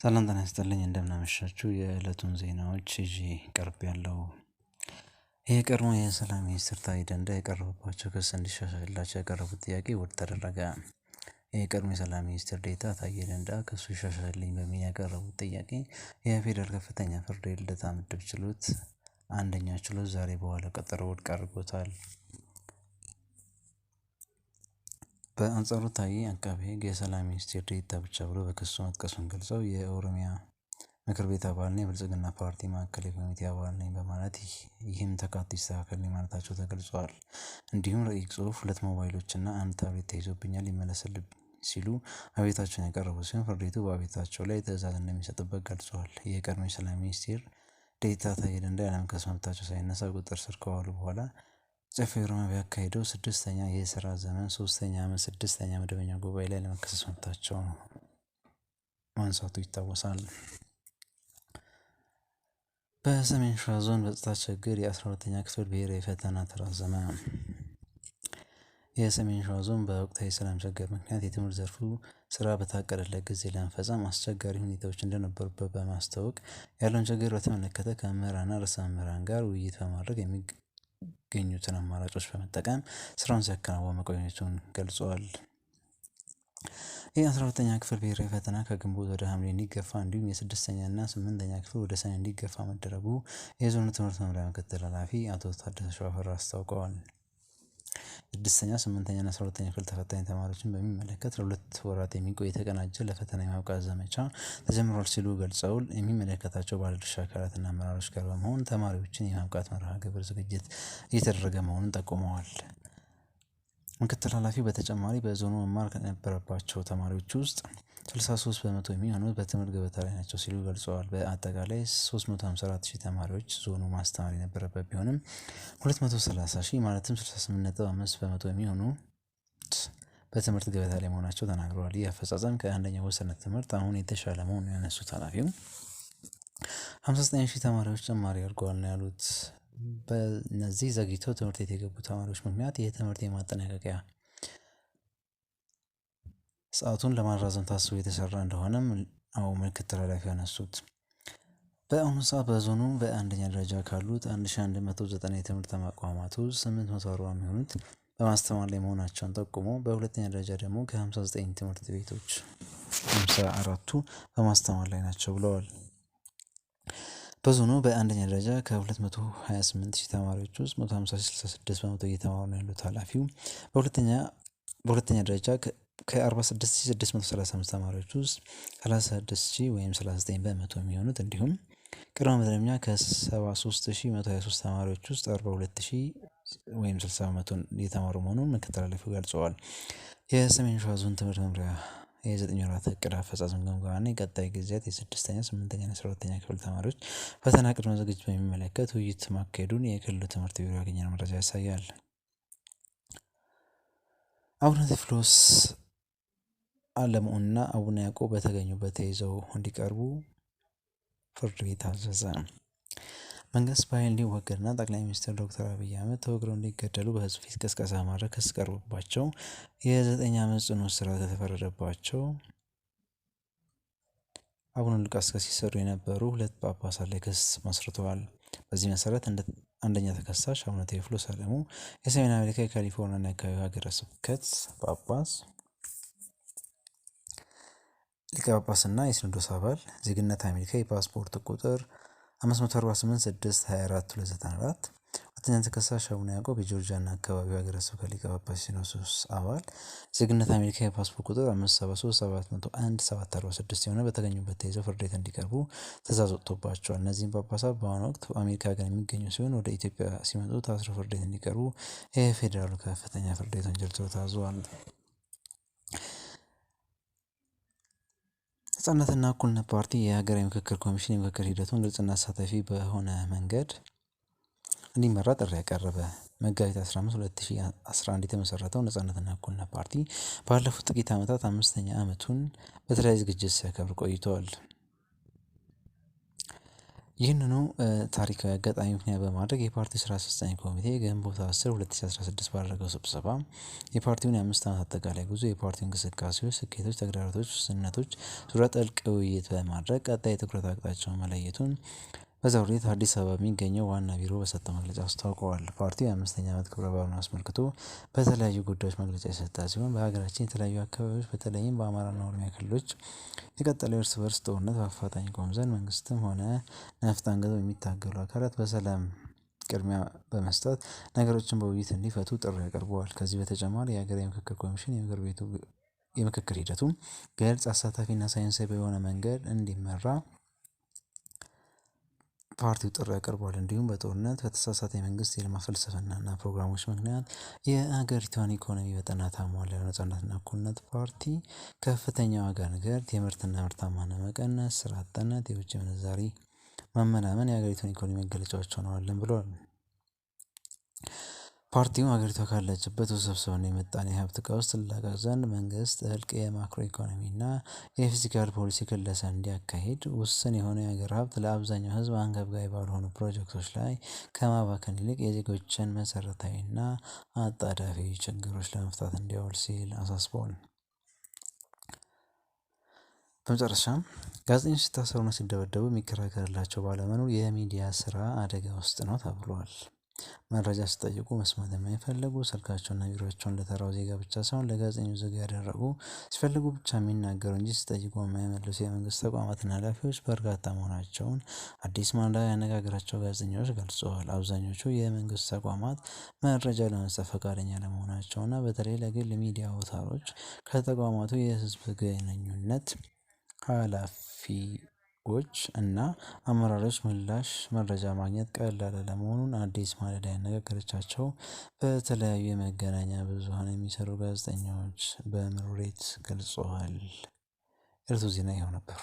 ሰላም ጤና ይስጥልኝ እንደምን አመሻችሁ የዕለቱን ዜናዎች ይዤ ቀርቤያለሁ። የቀድሞ የሰላም ሚኒስትር ታዬ ደንደአ የቀረበባቸው ክስ እንዲሻሻልላቸው ያቀረቡት ጥያቄ ውድቅ ተደረገ። የቀድሞ የሰላም ሚኒስትር ዴኤታ ታዬ ደንደአ ክሱ ይሻሻልልኝ በሚል ያቀረቡት ጥያቄ የፌዴራል ከፍተኛ ፍርድ ቤት ልደታ ምድብ ችሎት አንደኛ ችሎት ዛሬ በዋለው ቀጠሮ ውድቅ አድርጎታል። በአንጻሩ ታዬ አቃቤ ሕግ የሰላም ሚኒስቴር ዴኤታ ብቻ ብሎ በክሱ መጥቀሱን ገልጸው የኦሮሚያ ምክር ቤት አባልና የብልጽግና ፓርቲ ማዕከላዊ ኮሚቴ አባል ነኝ በማለት ይህም ተካቶ ይስተካከልልኝ ማለታቸው ተገልጿል። እንዲሁም ረቂቅ ጽሑፍ 2 ሞባይሎችና አንድ ታብሌት ተይዞብኛል ይመለስልኝ ሲሉ አቤቱታቸውን ያቀረቡ ሲሆን ፍርድ ቤቱ በአቤቱታቸው ላይ ትዕዛዝ እንደሚሰጥበት ገልጿል። የቀድሞ የሰላም ሚኒስቴር ዴኤታ ታዬ ደንደአ ያለመከሰስ መብታቸው ሳይነሳ ቁጥጥር ስር ከዋሉ በኋላ ጨፌ ኦሮሚያ ቢያካሄደው 6ኛ የሥራ ዘመን 3ኛ ዓመት 6ኛ መደበኛ ጉባኤ ላይ ያለመከሰስ መብታቸው ማንሳቱ ይታወሳል። በሰሜን ሸዋ ዞን በጸጥታ ችግር የ12ኛ ክፍል ብሔራዊ ፈተና ተራዘመ። የሰሜን ሸዋ ዞን በወቅታዊ ሰላም ችግር ምክንያት የትምህርት ዘርፉ ስራ በታቀደለት ጊዜ ለመፈጸም አስቸጋሪ ሁኔታዎች እንደነበሩበት በማስታወቅ ያለውን ችግር በተመለከተ ከመምህራንና ርዕሰ መምህራን ጋር ውይይት በማድረግ የሚገኙትን አማራጮች በመጠቀም ስራውን ሲያከናውን መቆየቱን ገልጿል። የ12ኛ ክፍል ብሔራዊ ፈተና ከግንቦት ወደ ሐምሌ እንዲገፋ እንዲሁም የ6ኛና 8ኛ ክፍል ወደ ሰኔ እንዲገፋ መደረጉ የዞኑ ትምህርት መምሪያ ምክትል ኃላፊ አቶ ታደሰ ሸዋፈራ አስታውቀዋል። 6ኛ፣ 8ኛና 12ኛ ክፍል ተፈታኝ ተማሪዎችን በሚመለከት ለ2 ወራት የሚቆይ የተቀናጀ ለፈተና የማብቃት ዘመቻ ተጀምሯል ሲሉ ገልጸው የሚመለከታቸው ባለድርሻ አካላትና አመራሮች ጋር በመሆን ተማሪዎችን የማብቃት መርሃ ግብር ዝግጅት እየተደረገ መሆኑን ጠቁመዋል። ምክትል ኃላፊው በተጨማሪ በዞኑ መማር ከነበረባቸው ተማሪዎች ውስጥ 63 በመቶ የሚሆኑት በትምህርት ገበታ ላይ ናቸው ሲሉ ገልጸዋል። በአጠቃላይ 354,000 ተማሪዎች ዞኑ ማስተማር የነበረበት ቢሆንም 230,000 ማለትም 68.5 በመቶ የሚሆኑት በትምህርት ገበታ ላይ መሆናቸው ተናግረዋል። ይህ አፈጻጸም ከአንደኛው ወሰነት ትምህርት አሁን የተሻለ መሆኑን ያነሱት ኃላፊው 59,000 ተማሪዎች ጭማሪ አድርገዋል ነው ያሉት። በእነዚህ ዘግይተው ትምህርት ቤት የገቡ ተማሪዎች ምክንያት የትምህርት የማጠናቀቂያ ሰዓቱን ለማራዘም ታስቦ የተሰራ እንደሆነም ምክትል ኃላፊው ያነሱት። በአሁኑ ሰዓት በዞኑ በአንደኛ ደረጃ ካሉት 1190 የትምህርት ተቋማት ውስጥ 840 የሚሆኑት በማስተማር ላይ መሆናቸውን ጠቁሞ በሁለተኛ ደረጃ ደግሞ ከ59 ትምህርት ቤቶች 54ቱ በማስተማር ላይ ናቸው ብለዋል። በዞኑ በአንደኛ ደረጃ ከ228,000 ተማሪዎች ውስጥ 156 በመቶ እየተማሩ ነው ያሉት ኃላፊው በሁለተኛ ደረጃ ከ46,635 ተማሪዎች ውስጥ 36,000 ወይም 39 በመቶ የሚሆኑት እንዲሁም ቅድመ መደበኛ ከ73,123 ተማሪዎች ውስጥ 42,000 ወይም 60 በመቶ እየተማሩ መሆኑን ምክትል ኃላፊው ገልጸዋል። የሰሜን ሸዋ ዞን ትምህርት መምሪያ የ9 ወራት እቅድ አፈጻጸም ግምገማና የቀጣይ ጊዜያት የ6ኛ፣ 8ኛና 12ኛ ክፍል ተማሪዎች ፈተና ቅድመ ዝግጅት በሚመለከት ውይይት ማካሄዱን የክልሉ ትምህርት ቢሮ ያገኘነው መረጃ ያሳያል። አቡነ ቴዎፍሎስ አለምዑና አቡነ ያዕቆብ በተገኙበት ተይዘው እንዲቀርቡ ፍርድ ቤት አዘዘ። መንግስት በኃይል እንዲወገድና ጠቅላይ ሚኒስትር ዶክተር አብይ አህመድ ተወግረው እንዲገደሉ በህዝብ ፊት ቅስቀሳ ማድረግ ክስ ቀርቦባቸው የ9 ዓመት ጽኑ እስራት ከተፈረደባቸው አቡነ ሉቃስ ጋር ሲሰሩ የነበሩ 2 ጳጳሳት ላይ ክስ መስርተዋል። በዚህ መሰረት አንደኛ ተከሳሽ አቡነ ቴዎፍሎስ አለሙ የሰሜን አሜሪካ የካሊፎርኒያና የአካባቢው ሀገረ ስብከት ጳጳስ ሊቀ ጳጳስና የሲኖዶስ አባል፣ ዜግነት አሜሪካ፣ የፓስፖርት ቁጥር 548624/294። ሁለተኛ ተከሳሽ አቡነ ያዕቆብ የጆርጂያና አካባቢው ሀገረ ስብከት ሊቀ ጳጳስ የሲኖዶስ አባል፣ ዜግነት አሜሪካ፣ የፓስፖርት ቁጥር 573701/746 የሆነ በተገኙበት ተይዘው ፍርድ ቤት እንዲቀርቡ ትዕዛዝ ወጥቶባቸዋል። እነዚህም ጳጳሳት በአሁኑ ወቅት በአሜሪካ ሀገር የሚገኙ ሲሆን ወደ ኢትዮጵያ ሲመጡ ታስረው ፍርድ ቤት እንዲቀርቡ የፌዴራሉ ከፍተኛ ፍርድ ቤት ወንጀል ችሎት አዟል። ነጻነትና እኩልነት ፓርቲ የሀገራዊ ምክክር ኮሚሽን የምክክር ሂደቱን ግልጽና አሳታፊ በሆነ መንገድ እንዲመራ ጥሪ ያቀረበ። መጋቢት 15 2011 የተመሰረተው ነጻነትና እኩልነት ፓርቲ ባለፉት ጥቂት ዓመታት 5ኛ ዓመቱን በተለያየ ዝግጅት ሲያከብር ቆይቷል። ይህንኑ ታሪካዊ አጋጣሚ ምክንያት በማድረግ የፓርቲው ስራ አስፈጻሚ ኮሚቴ ግንቦት 10 2016 ባደረገው ስብሰባ የፓርቲውን የ5 ዓመት አጠቃላይ ጉዞ፣ የፓርቲው እንቅስቃሴዎች፣ ስኬቶች፣ ተግዳሮቶች፣ ውስንነቶች ዙሪያ ጥልቅ ውይይት በማድረግ ቀጣይ የትኩረት አቅጣጫውን መለየቱን በዛው ዕለት አዲስ አበባ የሚገኘው ዋና ቢሮ በሰጠው መግለጫ አስታውቀዋል። ፓርቲው የ5ኛ ዓመት ክብረ በዓሉን አስመልክቶ በተለያዩ ጉዳዮች መግለጫ የሰጠ ሲሆን በሀገራችን የተለያዩ አካባቢዎች በተለይም በአማራና ኦሮሚያ ክልሎች የቀጠለው እርስ በርስ ጦርነት በአፋጣኝ ይቆም ዘንድ መንግስትም ሆነ ነፍጥ አንግበው የሚታገሉ አካላት በሰላም ቅድሚያ በመስጠት ነገሮችን በውይይት እንዲፈቱ ጥሪ አቅርበዋል። ከዚህ በተጨማሪ የሀገራዊ ምክክር ኮሚሽን የምክክር ሂደቱ ግልጽ፣ አሳታፊና ሳይንሳዊ በሆነ መንገድ እንዲመራ ፓርቲው ጥሪ አቅርቧል። እንዲሁም በጦርነት በተሳሳተ የመንግስት የልማት ፍልስፍናና ፕሮግራሞች ምክንያት የሀገሪቷን ኢኮኖሚ በጠና ታሟል ያለው ነጻነትና እኩልነት ፓርቲ ከፍተኛ ዋጋ ንረት፣ የምርትና ምርታማነት መቀነስ፣ ስራ አጥነት፣ የውጭ ምንዛሪ መመናመን የሀገሪቱን ኢኮኖሚ መገለጫዎች ሆነዋልን ብሏል። ፓርቲው ሀገሪቷ ካለችበት ውስብስብና የምጣኔ ሀብት ቀውስ ትላቀቅ ዘንድ መንግስት ጥልቅ የማክሮ ኢኮኖሚና የፊስካል ፖሊሲ ክለሳ እንዲያካሂድ፣ ውስን የሆነ የሀገር ሀብት ለአብዛኛው ህዝብ አንገብጋቢ ባልሆኑ ፕሮጀክቶች ላይ ከማባከን ይልቅ የዜጎችን መሰረታዊና አጣዳፊ ችግሮች ለመፍታት እንዲያውል ሲል አሳስቧል። በመጨረሻም ጋዜጠኞች ሲታሰሩና ሲደበደቡ የሚከራከርላቸው ባለመኖሩ የሚዲያ ስራ አደጋ ውስጥ ነው ተብሏል። መረጃ ሲጠይቁ መስማት የማይፈልጉ፣ ስልካቸውና ቢሮአቸውን ለተራው ዜጋ ብቻ ሳይሆን ለጋዜጠኞች ዝግ ያደረጉ፣ ሲፈልጉ ብቻ የሚናገሩ እንጂ ሲጠይቁ የማይመልሱ የመንግስት ተቋማትና ኃላፊዎች በርካታ መሆናቸውን አዲስ ማለዳ ያነጋገራቸው ጋዜጠኞች ገልጸዋል። አብዛኞቹ የመንግስት ተቋማት መረጃ ለመስጠት ፈቃደኛ አለመሆናቸውና በተለይ ለግል ሚዲያ አውታሮች ከተቋማቱ የህዝብ ግንኙነት ኃላፊዎች እና አመራሮች መረጃ ማግኘት ቀላል አለመሆኑን አዲስ ማለዳ ያነጋገረቻቸው በተለያዩ የመገናኛ ብዙኃን የሚሰሩ ጋዜጠኞች በምሬት ገልጸዋል። የዕለቱ ዜና ይኸው ነበር።